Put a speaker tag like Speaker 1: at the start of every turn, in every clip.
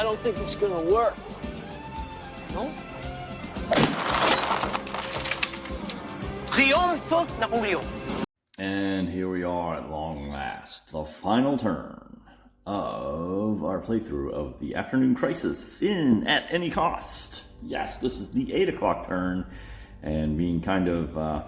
Speaker 1: I don't think it's gonna work. No? Triunfo Napoleon.
Speaker 2: And here we are at long last, the final turn of our playthrough of the Afternoon Crisis in At Any Cost. Yes, this is the 8 o'clock turn, and being kind of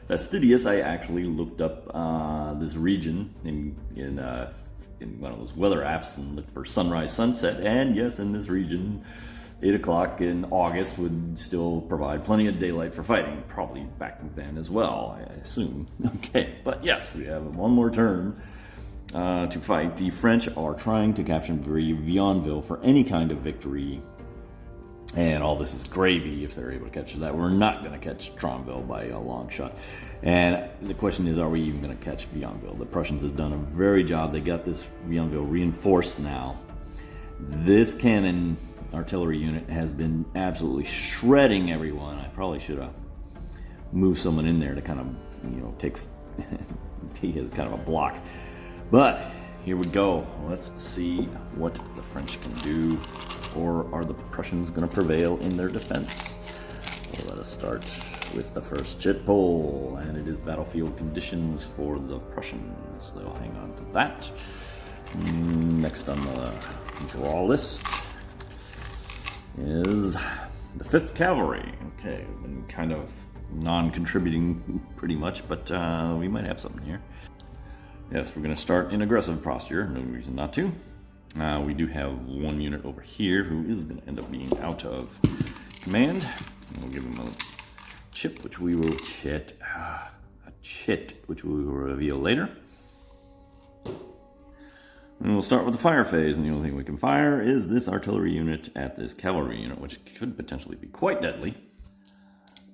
Speaker 2: fastidious, I actually looked up this region in one of those weather apps and looked for sunrise, sunset, and yes, in this region, 8 o'clock in August would still provide plenty of daylight for fighting, probably back then as well, I assume. Okay, but yes, we have one more turn to fight. The French are trying to capture Vionville for any kind of victory, and all this is gravy if they're able to capture that. We're not going to catch Tronville by a long shot. And the question is, are we even going to catch Vionville? The Prussians have done a very job. They got this Vionville reinforced now. This cannon artillery unit has been absolutely shredding everyone. I probably should have moved someone in there to kind of, take he as kind of a block. But here we go. Let's see what the French can do. Or are the Prussians going to prevail in their defense? Well, let us start with the first chit poll, and it is battlefield conditions for the Prussians. They'll hang on to that. Next on the draw list is the 5th Cavalry. Okay, been kind of non-contributing pretty much, but we might have something here. Yes, we're going to start in aggressive posture. No reason not to. We do have one unit over here who is going to end up being out of command. We'll give him a chip, which we will which we will reveal later. And we'll start with the fire phase, and the only thing we can fire is this artillery unit at this cavalry unit, which could potentially be quite deadly.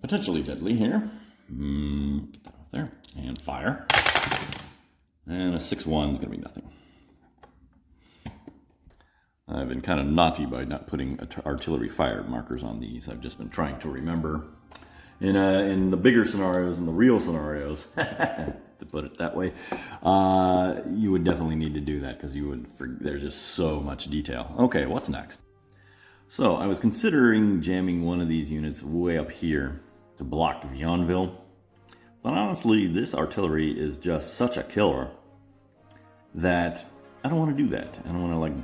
Speaker 2: Potentially deadly here. Get that off there. And fire. And a 6-1 is going to be nothing. I've been kind of naughty by not putting artillery fired markers on these. I've just been trying to remember. In the bigger scenarios, in the real scenarios, to put it that way, you would definitely need to do that because there's just so much detail. Okay, what's next? So I was considering jamming one of these units way up here to block Vionville, but honestly, this artillery is just such a killer that I don't want to do that. I don't want to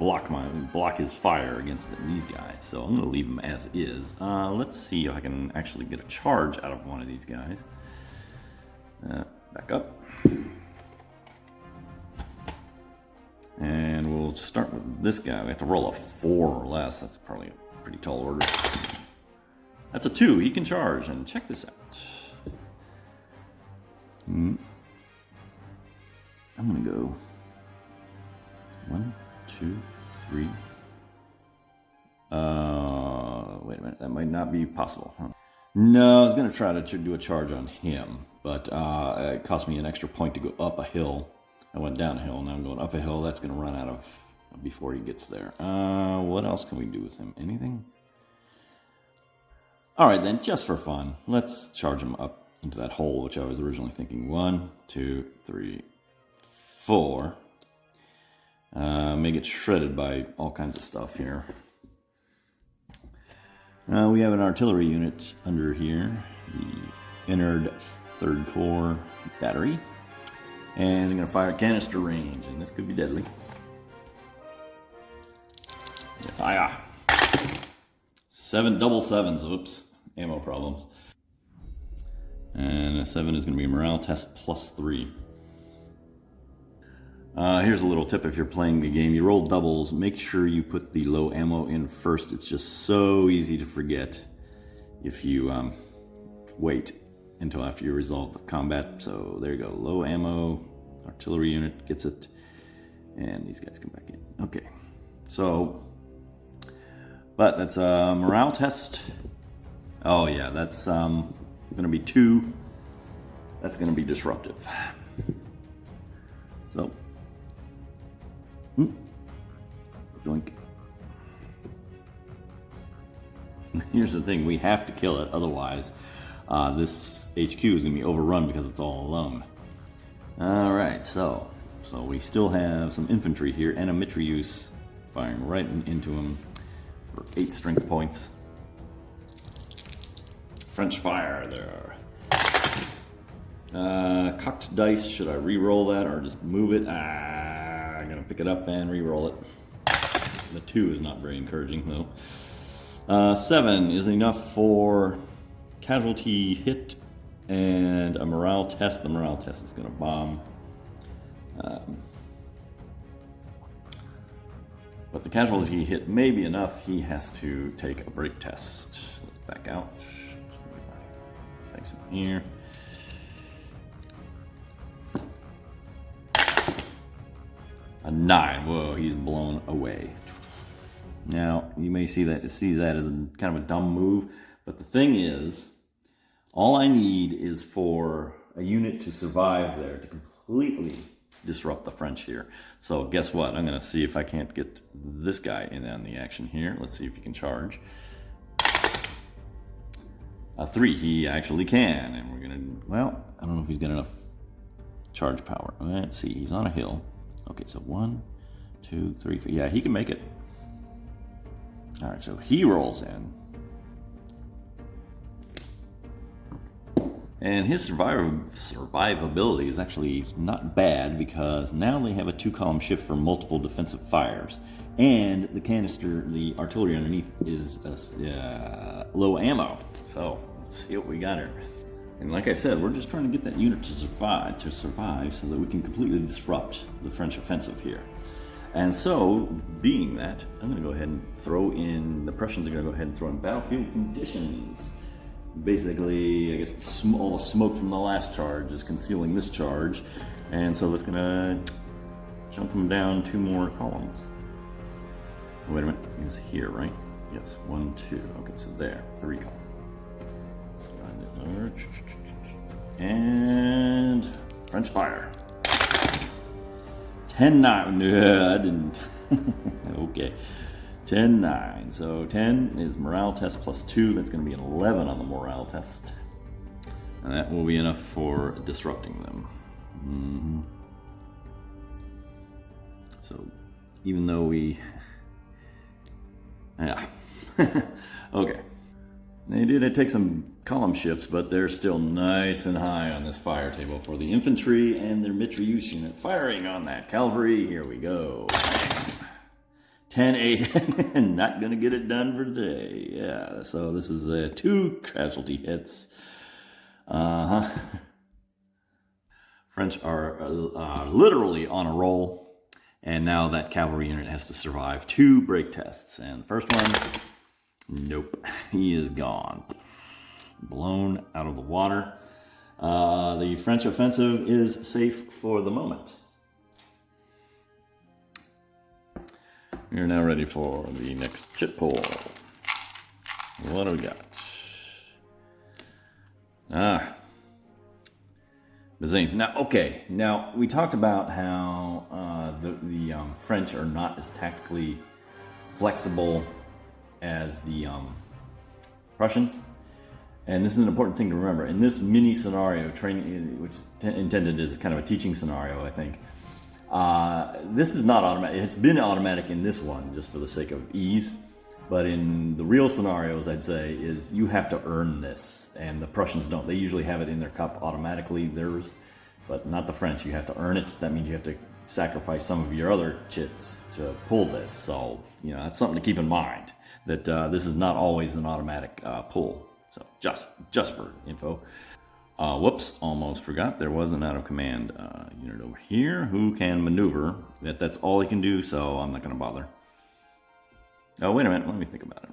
Speaker 2: block his fire against these guys. So I'm going to leave him as is. Let's see if I can actually get a charge out of one of these guys. Back up. And we'll start with this guy. We have to roll a 4 or less. That's probably a pretty tall order. That's a 2. He can charge. And check this out. I'm going to go 1, 2, 3. Wait a minute. That might not be possible. Huh? No, I was going to try to do a charge on him, but it cost me an extra point to go up a hill. I went down a hill, now I'm going up a hill. That's going to run out of before he gets there. What else can we do with him? Anything? All right, then, just for fun, let's charge him up into that hole, which I was originally thinking. 1, 2, 3, 4. May get shredded by all kinds of stuff here. We have an artillery unit under here, the Ennard 3rd Corps battery, and I'm going to fire canister range, and this could be deadly. Fire! 7 double 7s. Oops, ammo problems. And a 7 is going to be a morale test +3. Here's a little tip if you're playing the game. You roll doubles, make sure you put the low ammo in first. It's just so easy to forget if you wait until after you resolve the combat. So there you go, low ammo, artillery unit gets it, and these guys come back in. Okay, so, but that's a morale test. Oh yeah, that's going to be 2. That's going to be disruptive. So, doink. Here's the thing, we have to kill it, otherwise this HQ is going to be overrun because it's all alone. Alright, so we still have some infantry here and a mitrailleuse firing right into him for 8 strength points. French fire there. Cocked dice, should I re-roll that or just move it? I'm gonna pick it up and re-roll it. The 2 is not very encouraging though. 7 is enough for casualty hit and a morale test. The morale test is gonna bomb. But the casualty hit may be enough. He has to take a break test. Let's back out. Thanks in here. A 9. Whoa, he's blown away. Now, you may see that as kind of a dumb move, but the thing is, all I need is for a unit to survive there to completely disrupt the French here. So guess what? I'm going to see if I can't get this guy in on the action here. Let's see if he can charge. A 3, he actually can, and we're going to, well, I don't know if he's got enough charge power. Let's see, he's on a hill. Okay, so 1, 2, 3, 4. Yeah, he can make it. All right, so he rolls in. And his survivability is actually not bad because now they have a 2-column shift for multiple defensive fires. And the canister, the artillery underneath is low ammo. So let's see what we got here. And like I said, we're just trying to get that unit to survive so that we can completely disrupt the French offensive here. And so, being that, I'm going to go ahead and throw in, the Prussians are going to go ahead and throw in battlefield conditions. Basically, I guess all the smoke from the last charge is concealing this charge. And so that's going to jump them down 2 more columns. Oh, wait a minute, it was here, right? Yes, 1, 2. Okay, so there, 3 columns. And French fire. 10-9. Yeah, I didn't. Okay. 10-9. So 10 is morale test plus 2. That's going to be an 11 on the morale test. And that will be enough for disrupting them. So even though we... Yeah. Okay. They did take some column shifts, but they're still nice and high on this fire table for the infantry and their Mitrailleuse unit. Firing on that cavalry. Here we go. 10-8. Not going to get it done for today. Yeah, so this is 2 casualty hits. French are literally on a roll. And now that cavalry unit has to survive 2 break tests. And the first one... Nope, he is gone. Blown out of the water. The French offensive is safe for the moment. We are now ready for the next chit pull. What do we got? Bazaines. Now, okay. Now, we talked about how the French are not as tactically flexible as the Prussians. And this is an important thing to remember. In this mini scenario, training, which is intended as kind of a teaching scenario, I think, this is not automatic. It's been automatic in this one, just for the sake of ease. But in the real scenarios, I'd say, is you have to earn this. And the Prussians don't. They usually have it in their cup automatically, theirs. But not the French. You have to earn it. That means you have to sacrifice some of your other chits to pull this. So, you know, that's something to keep in mind. That this is not always an automatic pull. So just for info. Whoops, almost forgot. There was an out of command unit over here who can maneuver. That's all he can do, so I'm not going to bother. Oh, wait a minute. Let me think about it.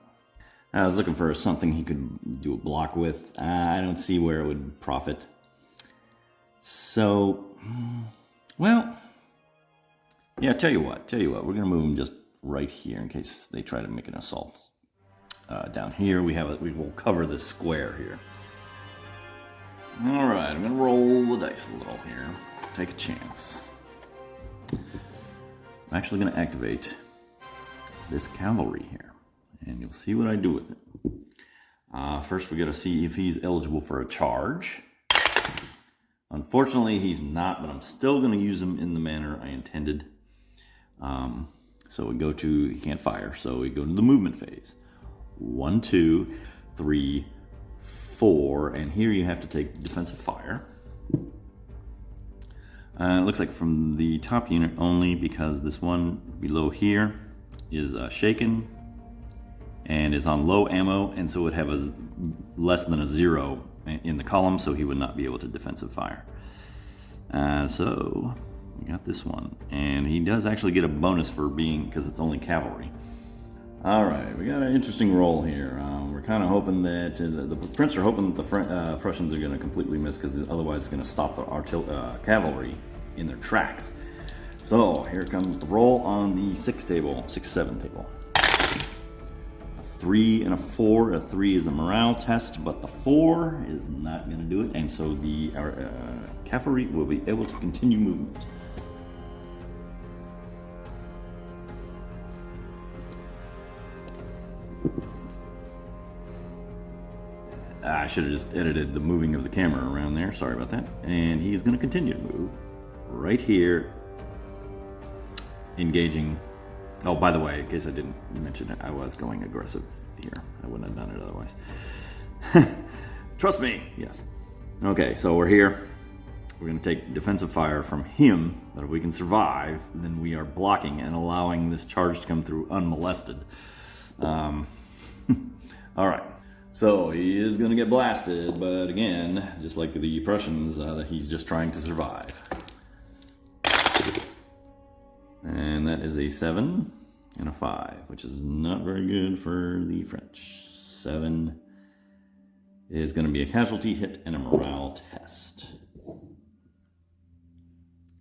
Speaker 2: I was looking for something he could do a block with. I don't see where it would profit. So, well, yeah, tell you what. We're going to move him just right here in case they try to make an assault. Down here we will cover this square here. All right, I'm gonna roll the dice a little here. Take a chance. I'm actually gonna activate this cavalry here, and you'll see what I do with it. First, we gotta see if he's eligible for a charge. Unfortunately, he's not, but I'm still gonna use him in the manner I intended. So we go to, he can't fire, so we go to the movement phase. 1, 2, 3, 4, and here you have to take defensive fire. It looks like from the top unit only, because this one below here is shaken and is on low ammo, and so it would have a less than a 0 in the column, so he would not be able to defensive fire. So we got this one, and he does actually get a bonus for being, because it's only cavalry. All right, we got an interesting roll here. We're kind of hoping that the French are hoping that the Prussians are going to completely miss, because otherwise it's going to stop the cavalry in their tracks. So here comes the roll on the 6-7 table. A 3 and a 4. A 3 is a morale test, but the 4 is not going to do it, and so the cavalry will be able to continue movement. I should have just edited the moving of the camera around there. Sorry about that. And he's going to continue to move right here, engaging. Oh, by the way, in case I didn't mention it, I was going aggressive here. I wouldn't have done it otherwise. Trust me. Yes. Okay, so we're here. We're going to take defensive fire from him, but if we can survive, then we are blocking and allowing this charge to come through unmolested. All right. So he is going to get blasted, but again, just like the Prussians, he's just trying to survive. And that is a 7 and a 5, which is not very good for the French. 7 is going to be a casualty hit and a morale test.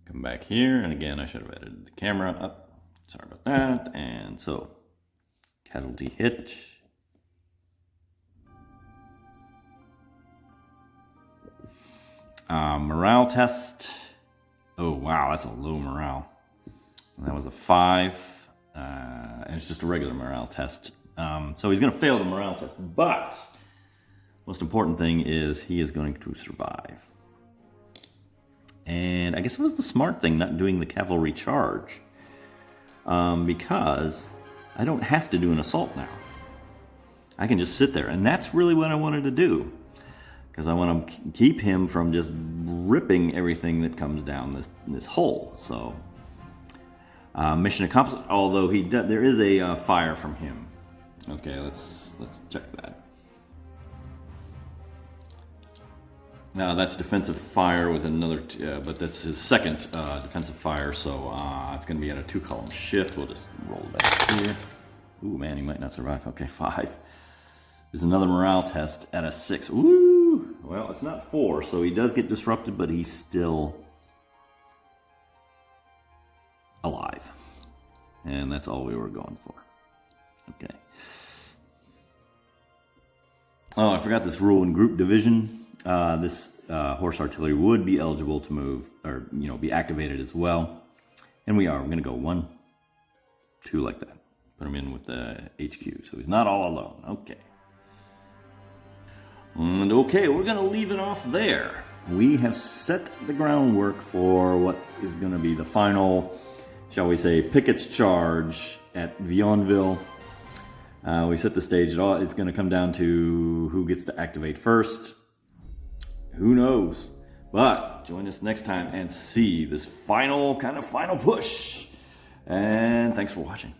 Speaker 2: Come back here, and again, I should have edited the camera up. Sorry about that. And so, casualty hit. Morale test. Oh, wow, that's a low morale. That was a 5, and it's just a regular morale test. So he's going to fail the morale test, but most important thing is he is going to survive. And I guess it was the smart thing not doing the cavalry charge, because I don't have to do an assault now. I can just sit there, and that's really what I wanted to do, because I want to keep him from just ripping everything that comes down this hole. So mission accomplished. Although there is a fire from him. Okay, let's check that. Now that's defensive fire with another, but that's his second defensive fire. So it's going to be at a 2-column shift. We'll just roll it back here. Ooh, man, he might not survive. Okay, 5. There's another morale test at a 6. Ooh, well, it's not 4, so he does get disrupted, but he's still alive. And that's all we were going for. Okay. Oh, I forgot this rule in group division. This horse artillery would be eligible to move, or, be activated as well. And we are. We're going to go 1, 2 like that. Put him in with the HQ, so he's not all alone. Okay. And okay, we're going to leave it off there. We have set the groundwork for what is going to be the final, shall we say, Pickett's charge at Vionville. We set the stage. It's going to come down to who gets to activate first. Who knows? But join us next time and see this final push. And thanks for watching.